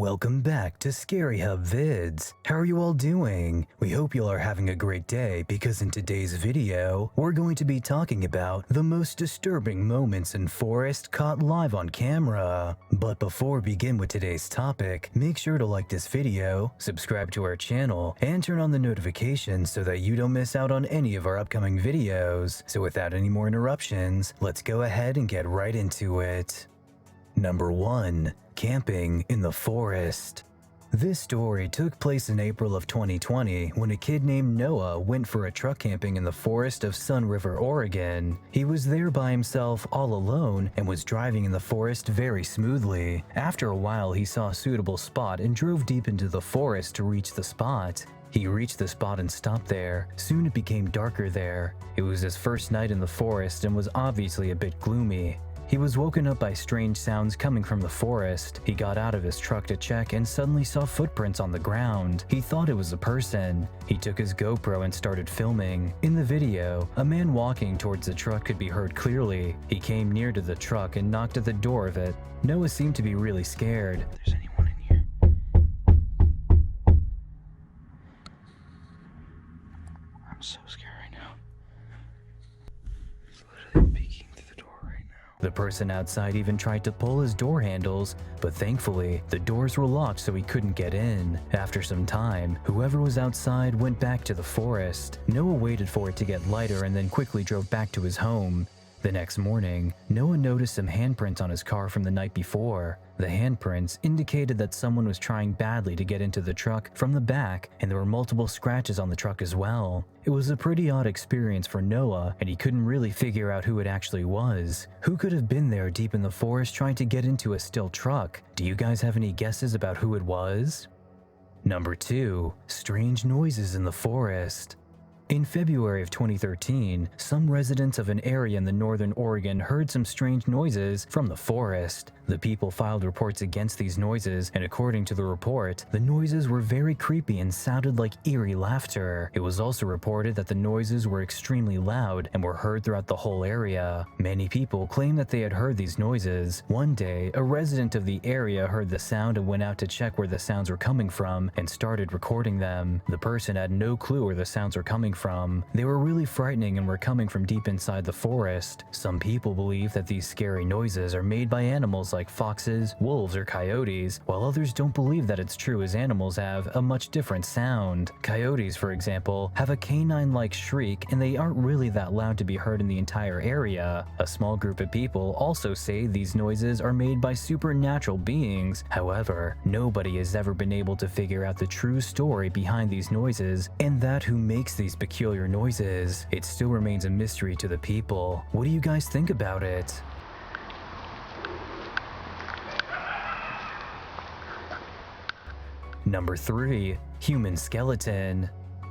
Welcome back to Scary Hub Vids. How are you all doing? We hope you all are having a great day because in today's video, we're going to be talking about the most disturbing moments in forest caught live on camera. But before we begin with today's topic, make sure to like this video, subscribe to our channel, and turn on the notifications so that you don't miss out on any of our upcoming videos. So without any more interruptions, let's go ahead and get right into it. Number 1. Camping in the forest. This story took place in April of 2020 when a kid named Noah went for a truck camping in the forest of Sun River, Oregon. He was there by himself all alone and was driving in the forest very smoothly. After a while, he saw a suitable spot and drove deep into the forest to reach the spot. He reached the spot and stopped there. Soon it became darker there. It was his first night in the forest and was obviously a bit gloomy. He was woken up by strange sounds coming from the forest. He got out of his truck to check and suddenly saw footprints on the ground. He thought it was a person. He took his GoPro and started filming. In the video, a man walking towards the truck could be heard clearly. He came near to the truck and knocked at the door of it. Noah seemed to be really scared. If there's anyone in here. I'm so scared right now. He's literally peeking through the door right now. The person outside even tried to pull his door handles, but thankfully, the doors were locked so he couldn't get in. After some time, whoever was outside went back to the forest. Noah waited for it to get lighter and then quickly drove back to his home. The next morning, Noah noticed some handprints on his car from the night before. The handprints indicated that someone was trying badly to get into the truck from the back, and there were multiple scratches on the truck as well. It was a pretty odd experience for Noah, and he couldn't really figure out who it actually was. Who could have been there deep in the forest trying to get into a still truck? Do you guys have any guesses about who it was? Number 2. Strange noises in the forest. In February of 2013, some residents of an area in the northern Oregon heard some strange noises from the forest. The people filed reports against these noises, and according to the report, the noises were very creepy and sounded like eerie laughter. It was also reported that the noises were extremely loud and were heard throughout the whole area. Many people claim that they had heard these noises. One day, a resident of the area heard the sound and went out to check where the sounds were coming from and started recording them. The person had no clue where the sounds were coming from. They were really frightening and were coming from deep inside the forest. Some people believe that these scary noises are made by animals like foxes, wolves, or coyotes, while others don't believe that it's true as animals have a much different sound. Coyotes, for example, have a canine-like shriek and they aren't really that loud to be heard in the entire area. A small group of people also say these noises are made by supernatural beings. However, nobody has ever been able to figure out the true story behind these noises and that who makes these peculiar noises. It still remains a mystery to the people. What do you guys think about it? Number 3. Human skeleton.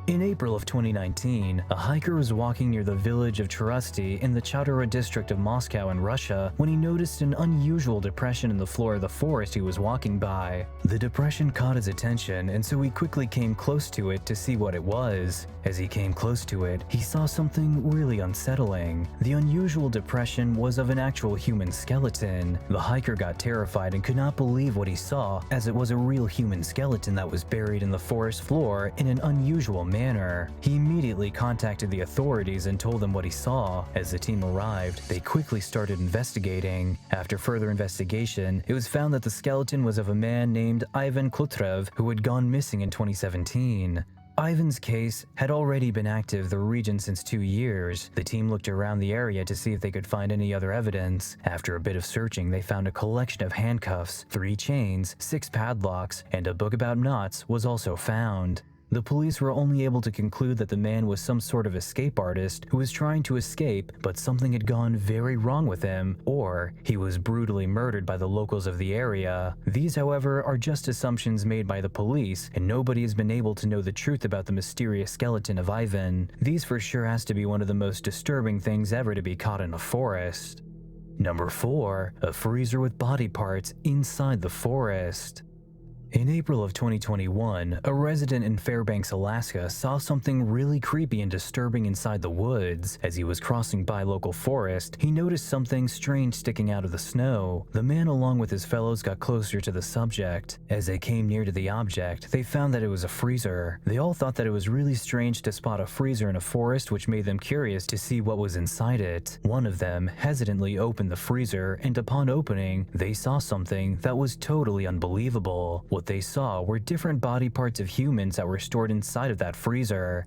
In April of 2019, a hiker was walking near the village of Cherusty in the Chadora district of Moscow in Russia when he noticed an unusual depression in the floor of the forest he was walking by. The depression caught his attention, and so he quickly came close to it to see what it was. As he came close to it, he saw something really unsettling. The unusual depression was of an actual human skeleton. The hiker got terrified and could not believe what he saw, as it was a real human skeleton that was buried in the forest floor in an unusual manner. He immediately contacted the authorities and told them what he saw. As the team arrived, they quickly started investigating. After further investigation, it was found that the skeleton was of a man named Ivan Klutrev who had gone missing in 2017. Ivan's case had already been active in the region since 2 years. The team looked around the area to see if they could find any other evidence. After a bit of searching, they found a collection of handcuffs, 3 chains, 6 padlocks, and a book about knots was also found. The police were only able to conclude that the man was some sort of escape artist who was trying to escape, but something had gone very wrong with him, or he was brutally murdered by the locals of the area. These, however, are just assumptions made by the police, and nobody has been able to know the truth about the mysterious skeleton of Ivan. These for sure has to be one of the most disturbing things ever to be caught in a forest. Number 4. A freezer with body parts inside the forest. In April of 2021, a resident in Fairbanks, Alaska saw something really creepy and disturbing inside the woods. As he was crossing by local forest, he noticed something strange sticking out of the snow. The man along with his fellows got closer to the subject. As they came near to the object, they found that it was a freezer. They all thought that it was really strange to spot a freezer in a forest, which made them curious to see what was inside it. One of them hesitantly opened the freezer, and upon opening, they saw something that was totally unbelievable. What they saw were different body parts of humans that were stored inside of that freezer.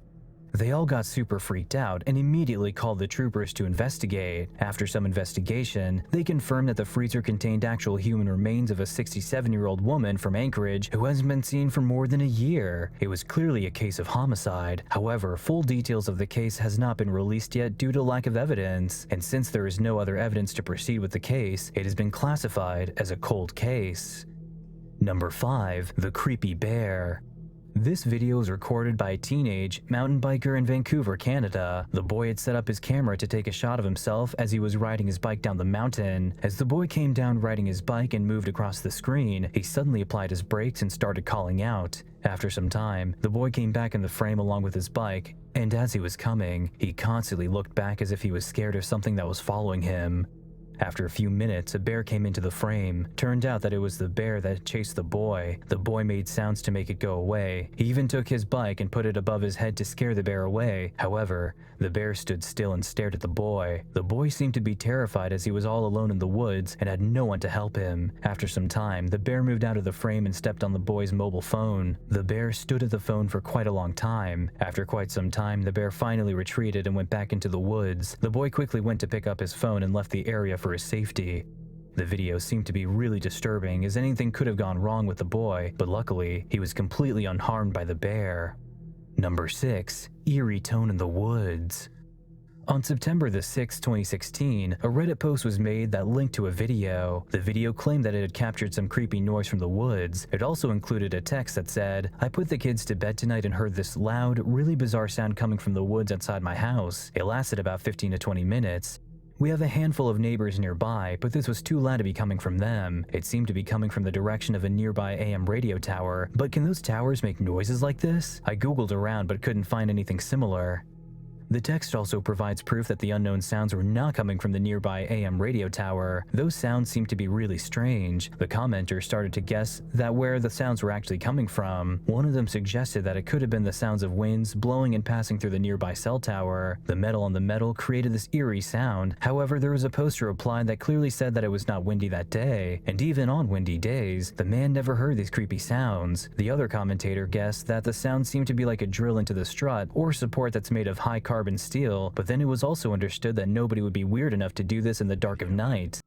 They all got super freaked out and immediately called the troopers to investigate. After some investigation, they confirmed that the freezer contained actual human remains of a 67-year-old woman from Anchorage who hasn't been seen for more than a year. It was clearly a case of homicide. However, full details of the case has not been released yet due to lack of evidence, and since there is no other evidence to proceed with the case, it has been classified as a cold case. Number 5. The Creepy Bear. This video was recorded by a teenage mountain biker in Vancouver, Canada. The boy had set up his camera to take a shot of himself as he was riding his bike down the mountain. As the boy came down riding his bike and moved across the screen, he suddenly applied his brakes and started calling out. After some time, the boy came back in the frame along with his bike, and as he was coming, he constantly looked back as if he was scared of something that was following him. After a few minutes, a bear came into the frame. Turned out that it was the bear that chased the boy. The boy made sounds to make it go away. He even took his bike and put it above his head to scare the bear away. However, the bear stood still and stared at the boy. The boy seemed to be terrified as he was all alone in the woods and had no one to help him. After some time, the bear moved out of the frame and stepped on the boy's mobile phone. The bear stood at the phone for quite a long time. After quite some time, the bear finally retreated and went back into the woods. The boy quickly went to pick up his phone and left the area for his safety. The video seemed to be really disturbing as anything could have gone wrong with the boy, but luckily, he was completely unharmed by the bear. Number 6. Eerie Tone in the Woods. On September the 6th, 2016, a Reddit post was made that linked to a video. The video claimed that it had captured some creepy noise from the woods. It also included a text that said, "I put the kids to bed tonight and heard this loud, really bizarre sound coming from the woods outside my house. It lasted about 15 to 20 minutes. We have a handful of neighbors nearby, but this was too loud to be coming from them. It seemed to be coming from the direction of a nearby AM radio tower. But can those towers make noises like this? I googled around but couldn't find anything similar." The text also provides proof that the unknown sounds were not coming from the nearby AM radio tower. Those sounds seemed to be really strange. The commenter started to guess that where the sounds were actually coming from. One of them suggested that it could have been the sounds of winds blowing and passing through the nearby cell tower. The metal on the metal created this eerie sound. However, there was a poster replied that clearly said that it was not windy that day. And even on windy days, the man never heard these creepy sounds. The other commentator guessed that the sound seemed to be like a drill into the strut or support that's made of high carbon steel, but then it was also understood that nobody would be weird enough to do this in the dark of night.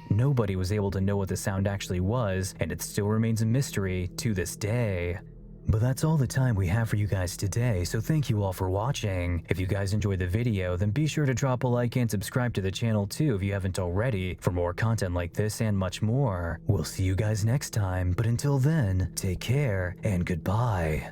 Nobody was able to know what the sound actually was, and it still remains a mystery to this day. But that's all the time we have for you guys today, so thank you all for watching. If you guys enjoyed the video, then be sure to drop a like and subscribe to the channel too if you haven't already, for more content like this and much more. We'll see you guys next time, but until then, take care and goodbye.